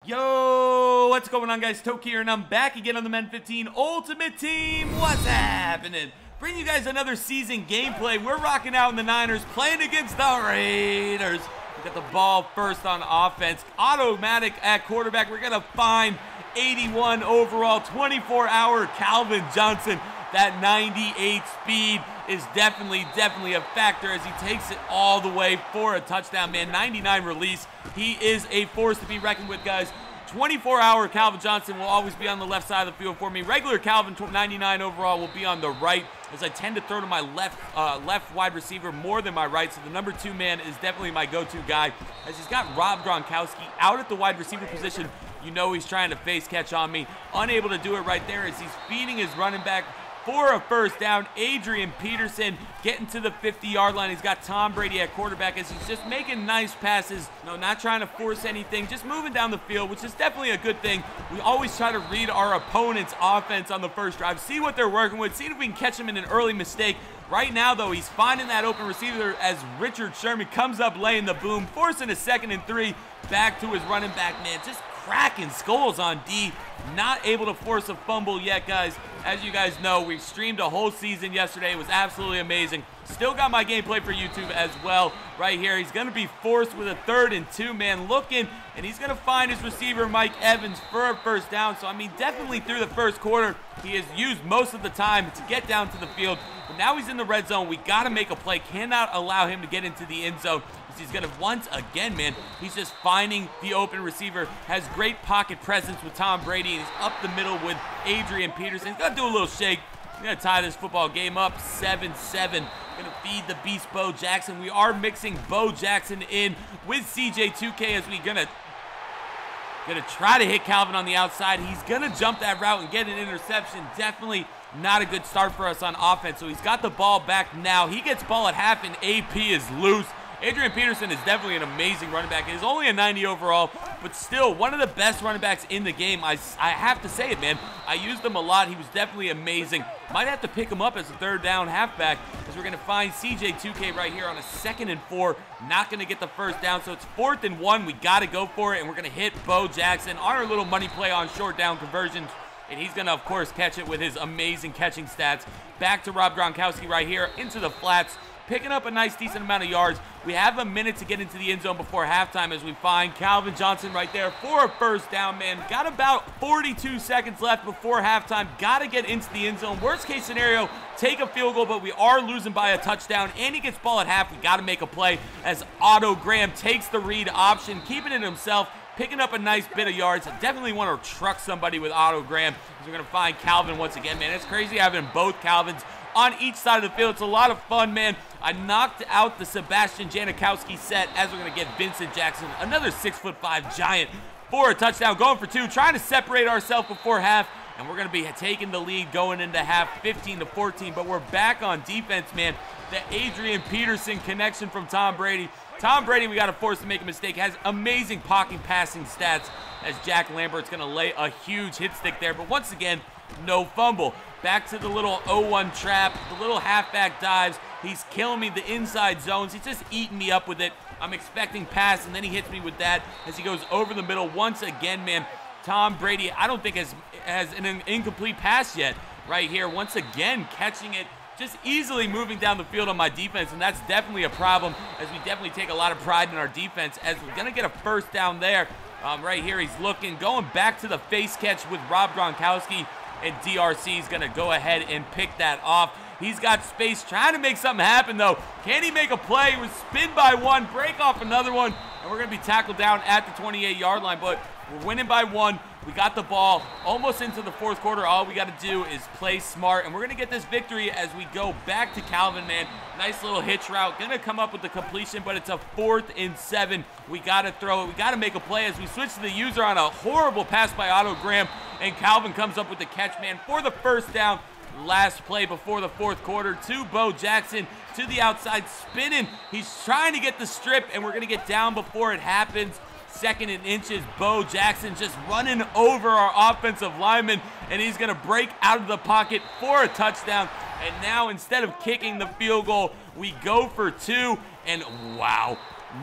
Yo, what's going on, guys? Toki here, and I'm back again on the Men 15 Ultimate Team. What's happening? Bring you guys another season gameplay. We're rocking out in the Niners, playing against the Raiders. We got the ball first on offense. Automatic at quarterback. We're going to find 81 overall, 24-hour Calvin Johnson. That 98 speed is definitely a factor as he takes it all the way for a touchdown, man. 99 release. He is a force to be reckoned with, guys. 24-hour Calvin Johnson will always be on the left side of the field for me. Regular Calvin, 99 overall, will be on the right, as I tend to throw to my left wide receiver more than my right. So the number 2 man is definitely my go-to guy, as he's got Rob Gronkowski out at the wide receiver position. You know he's trying to face catch on me. Unable to do it right there as he's feeding his running back for a first down. Adrian Peterson getting to the 50-yard line. He's got Tom Brady at quarterback as he's just making nice passes. No, not trying to force anything, just moving down the field, which is definitely a good thing. We always try to read our opponent's offense on the first drive, see what they're working with, see if we can catch him in an early mistake. Right now, though, he's finding that open receiver as Richard Sherman comes up laying the boom, forcing a 2nd and 3 back to his running back, man. Just cracking skulls on D. Not able to force a fumble yet, guys. As you guys know, we streamed a whole season yesterday. It was absolutely amazing. Still got my gameplay for YouTube as well right here. He's going to be forced with a 3rd and 2, man, looking, and he's going to find his receiver, Mike Evans, for a first down. So, I mean, definitely through the first quarter, he has used most of the time to get down to the field. But now he's in the red zone. We got to make a play. Cannot allow him to get into the end zone. He's going to, once again, man, he's just finding the open receiver. Has great pocket presence with Tom Brady, and he's up the middle with Adrian Peterson. He's going to do a little shake. We're going to tie this football game up 7-7. Going to feed the beast Bo Jackson. We are mixing Bo Jackson in with CJ2K as we're going to try to hit Calvin on the outside. He's going to jump that route and get an interception. Definitely not a good start for us on offense. So he's got the ball back now. He gets ball at half, and AP is loose. Adrian Peterson is definitely an amazing running back. He's only a 90 overall, but still one of the best running backs in the game. I have to say it, man. I used him a lot. He was definitely amazing. Might have to pick him up as a 3rd down halfback, as we're going to find CJ2K right here on a 2nd and 4. Not going to get the first down, so it's 4th and 1. We got to go for it, and we're going to hit Bo Jackson on our little money play on short down conversions. And he's going to, of course, catch it with his amazing catching stats. Back to Rob Gronkowski right here into the flats, picking up a nice, decent amount of yards. We have a minute to get into the end zone before halftime as we find Calvin Johnson right there for a first down, man. Got about 42 seconds left before halftime. Got to get into the end zone. Worst case scenario, take a field goal, but we are losing by a touchdown, and he gets ball at half. We got to make a play as Otto Graham takes the read option, keeping it himself, picking up a nice bit of yards. I definitely want to truck somebody with Otto Graham, because we're going to find Calvin once again, man. It's crazy having both Calvins on each side of the field. It's a lot of fun, man. I knocked out the Sebastian Janikowski set as we're going to get Vincent Jackson, another 6'5" giant, for a touchdown. Going for 2, trying to separate ourselves before half, and we're going to be taking the lead going into half, 15-14. But we're back on defense, man. The Adrian Peterson connection from Tom Brady. Tom Brady, we got to force to make a mistake, has amazing pocket passing stats, as Jack Lambert's going to lay a huge hit stick there. But once again, no fumble. Back to the little 0-1 trap, the little halfback dives. He's killing me the inside zones. He's just eating me up with it. I'm expecting pass, and then he hits me with that as he goes over the middle once again, man. Tom Brady, I don't think has an incomplete pass yet right here. Once again, catching it, just easily moving down the field on my defense, and that's definitely a problem, as we definitely take a lot of pride in our defense, as we're going to get a first down there. Right here, he's looking, going back to the face catch with Rob Gronkowski, and DRC is going to go ahead and pick that off. He's got space, trying to make something happen, though. Can he make a play? He was spin by 1, break off another one, and we're going to be tackled down at the 28-yard line, but we're winning by 1. We got the ball almost into the 4th quarter. All we got to do is play smart, and we're going to get this victory as we go back to Calvin, man. Nice little hitch route. Going to come up with the completion, but it's a 4th and 7. We got to throw it. We got to make a play as we switch to the user on a horrible pass by Otto Graham, and Calvin comes up with the catch, man, for the first down. Last play before the 4th quarter to Bo Jackson to the outside, spinning. He's trying to get the strip, and we're going to get down before it happens. 2nd and inches. Bo Jackson just running over our offensive lineman, and he's going to break out of the pocket for a touchdown. And now, instead of kicking the field goal, we go for 2. And wow,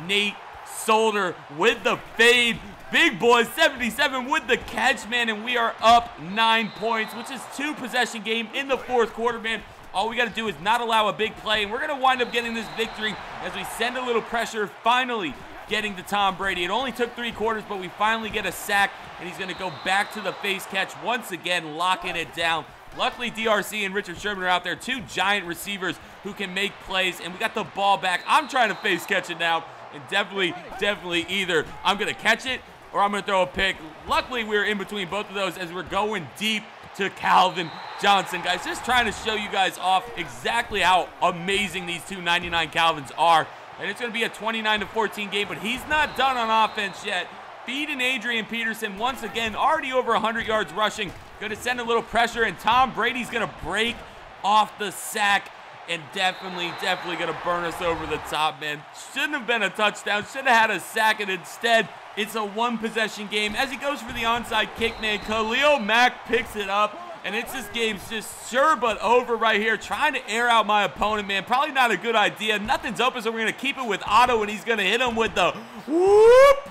Nate Solder with the fade Big boy 77 with the catch, man, and we are up 9 points, which is 2-possession game in the fourth quarter, man. All we got to do is not allow a big play, and we're going to wind up getting this victory as we send a little pressure, finally getting to Tom Brady. It only took 3 quarters, but we finally get a sack, and he's going to go back to the face catch once again, locking it down. Luckily, DRC and Richard Sherman are out there, 2 giant receivers who can make plays, and we got the ball back. I'm trying to face catch it now, and definitely either I'm going to catch it or I'm going to throw a pick. Luckily, we're in between both of those as we're going deep to Calvin Johnson, guys. Just trying to show you guys off exactly how amazing these 299 Calvins are. And it's going to be a 29-14 game, but he's not done on offense yet. Feeding Adrian Peterson once again, already over 100 yards rushing. Going to send a little pressure, and Tom Brady's going to break off the sack and definitely going to burn us over the top, man. Shouldn't have been a touchdown. Should have had a sack, and instead, it's a 1-possession game. As he goes for the onside kick, man, Khalil Mack picks it up, and it's this game's just sure but over right here. Trying to air out my opponent, man. Probably not a good idea. Nothing's open, so we're going to keep it with Otto, and he's going to hit him with the whoop.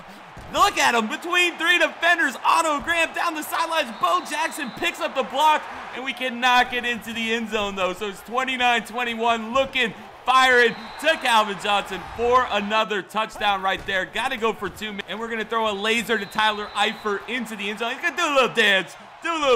Look at him, between 3 defenders, Otto Graham down the sidelines, Bo Jackson picks up the block, and we cannot get into the end zone, though. So it's 29-21, looking, firing to Calvin Johnson for another touchdown right there. Got to go for 2, and we're going to throw a laser to Tyler Eifert into the end zone. He's going to do a little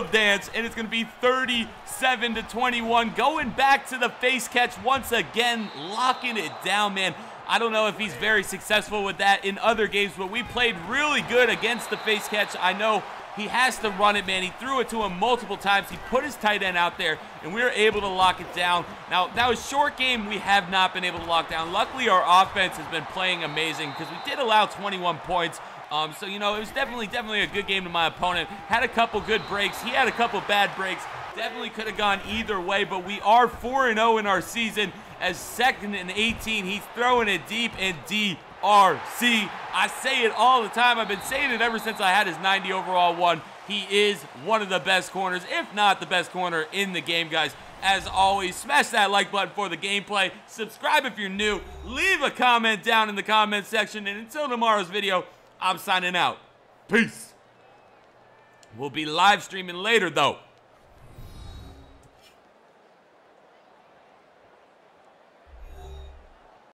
dance, and it's going to be 37-21, going back to the face catch once again, locking it down, man. I don't know if he's very successful with that in other games, but we played really good against the face catch. I know he has to run it, man. He threw it to him multiple times. He put his tight end out there, and we were able to lock it down. Now, that was a short game we have not been able to lock down. Luckily, our offense has been playing amazing because we did allow 21 points. So, you know, it was definitely a good game to my opponent. Had a couple good breaks. He had a couple bad breaks. Definitely could have gone either way, but we are 4-0 in our season. As 2nd and 18, he's throwing it deep, and DRC. I say it all the time. I've been saying it ever since I had his 90 overall one. He is one of the best corners, if not the best corner in the game, guys. As always, smash that like button for the gameplay. Subscribe if you're new. Leave a comment down in the comment section. And until tomorrow's video, I'm signing out. Peace. We'll be live streaming later, though.